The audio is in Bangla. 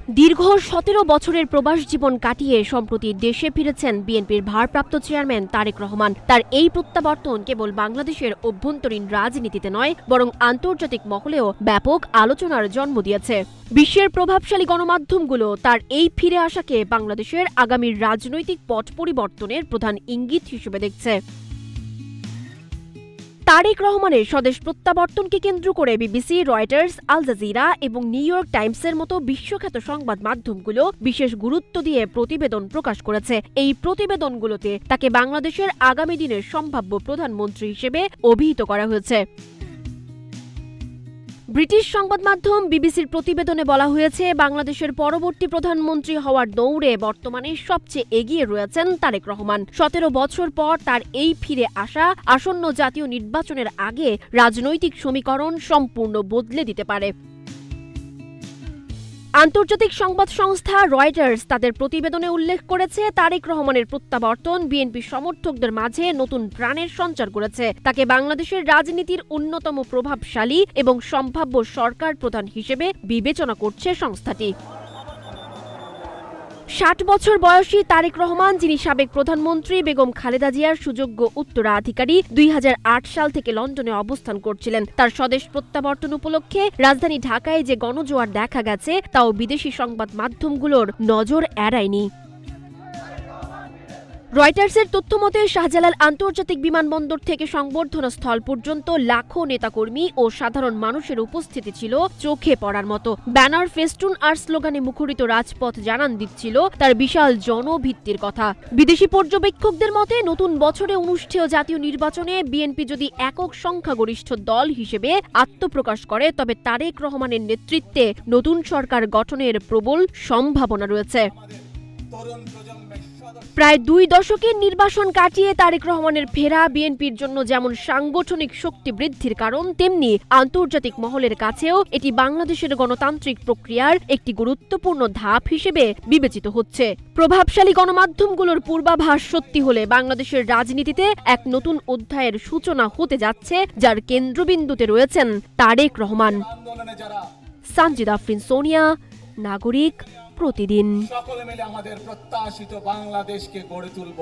দীর্ঘ ১৭ বছরের প্রবাস জীবন কাটিয়ে সম্প্রতি দেশে ফিরেছেন বিএনপির ভারপ্রাপ্ত চেয়ারম্যান তারেক রহমান। তার এই প্রত্যাবর্তন কেবল বাংলাদেশের অভ্যন্তরীণ রাজনীতিতে নয়, বরং আন্তর্জাতিক মহলেও ব্যাপক আলোচনার জন্ম দিয়েছে। বিশ্বের প্রভাবশালী গণমাধ্যমগুলো তার এই ফিরে আসাকে বাংলাদেশের আগামীর রাজনৈতিক পট পরিবর্তনের প্রধান ইঙ্গিত হিসেবে দেখছে। তারেক রহমানের স্বদেশ প্রত্যাবর্তনকে কেন্দ্র করে বিবিসি, রয়টার্স, আল জাজিরা এবং নিউ ইয়র্ক টাইমসের মতো বিশ্বখ্যাত সংবাদ মাধ্যমগুলো বিশেষ গুরুত্ব দিয়ে প্রতিবেদন প্রকাশ করেছে। এই প্রতিবেদনগুলোতে তাকে বাংলাদেশের আগামী দিনের সম্ভাব্য প্রধানমন্ত্রী হিসেবে অভিহিত করা হয়েছে। ব্রিটিশ সংবাদ মাধ্যম বিবিসির প্রতিবেদনে বলা হয়েছে, বাংলাদেশের পরবর্তী প্রধানমন্ত্রী হওয়ার দৌড়ে বর্তমানে সবচেয়ে এগিয়ে রয়েছেন তারেক রহমান। ১৭ বছর পর তার এই ফিরে আসা আসন্ন জাতীয় নির্বাচনের আগে রাজনৈতিক সমীকরণ সম্পূর্ণ বদলে দিতে পারে। আন্তর্জাতিক সংবাদ সংস্থা রয়টার্স তাদের প্রতিবেদনে উল্লেখ করেছে, তারেক রহমানের প্রত্যাবর্তন বিএনপি সমর্থকদের মাঝে নতুন প্রাণের সঞ্চার করেছে। তাকে বাংলাদেশের রাজনীতির অন্যতম প্রভাবশালী এবং সম্ভাব্য সরকার প্রধান হিসেবে বিবেচনা করছে সংস্থাটি। ৬০ বছর বয়সী তারেক রহমান, যিনি সাবেক প্রধানমন্ত্রী বেগম খালেদা জিয়ার সুযোগ্য উত্তরাধিকারী, ২০০৮ সাল থেকে লন্ডনে অবস্থান করছিলেন। তার স্বদেশ প্রত্যাবর্তন উপলক্ষে রাজধানী ঢাকায় যে গণজোয়ার দেখা গেছে, তাও বিদেশি সংবাদ মাধ্যমগুলোর নজর এড়ায়নি। রয়টার্সের তথ্যমতে শাহজালাল আন্তর্জাতিক বিমানবন্দর থেকে সংবর্ধনা স্থল পর্যন্ত লাখো নেতাকর্মী ও সাধারণ মানুষের উপস্থিতি ছিল চোখে পড়ার মতো। ব্যানার, ফেস্টুন আর স্লোগানে মুখরিত রাজপথ জানান দিচ্ছিল তার বিশাল জনভিত্তির কথা। বিদেশি পর্যবেক্ষকদের মতে, নতুন বছরে অনুষ্ঠেয় জাতীয় নির্বাচনে বিএনপি যদি একক সংখ্যাগরিষ্ঠ দল হিসেবে আত্মপ্রকাশ করে, তবে তারেক রহমানের নেতৃত্বে নতুন সরকার গঠনের প্রবল সম্ভাবনা রয়েছে। প্রায় ২ দশকের নির্বাসন কাটিয়ে তারেক রহমানের ফেরা বিএনপির জন্য যেমন সাংগঠনিক শক্তি বৃদ্ধির কারণ, তেমনি আন্তর্জাতিক মহলের কাছেও এটি বাংলাদেশের গণতান্ত্রিক প্রক্রিয়ার একটি গুরুত্বপূর্ণ ধাপ হিসেবে বিবেচিত হচ্ছে। প্রভাবশালী গণমাধ্যমগুলোর পূর্বাভাস সত্যি হলে বাংলাদেশের রাজনীতিতে এক নতুন অধ্যায়ের সূচনা হতে যাচ্ছে, যার কেন্দ্রবিন্দুতে রয়েছেন তারেক রহমান। সানজিদা আফরিন, সোনিয়া, নাগরিক, প্রতিদিন। সকলে মিলে আমাদের প্রত্যাশিত বাংলাদেশকে গড়ে তুলব।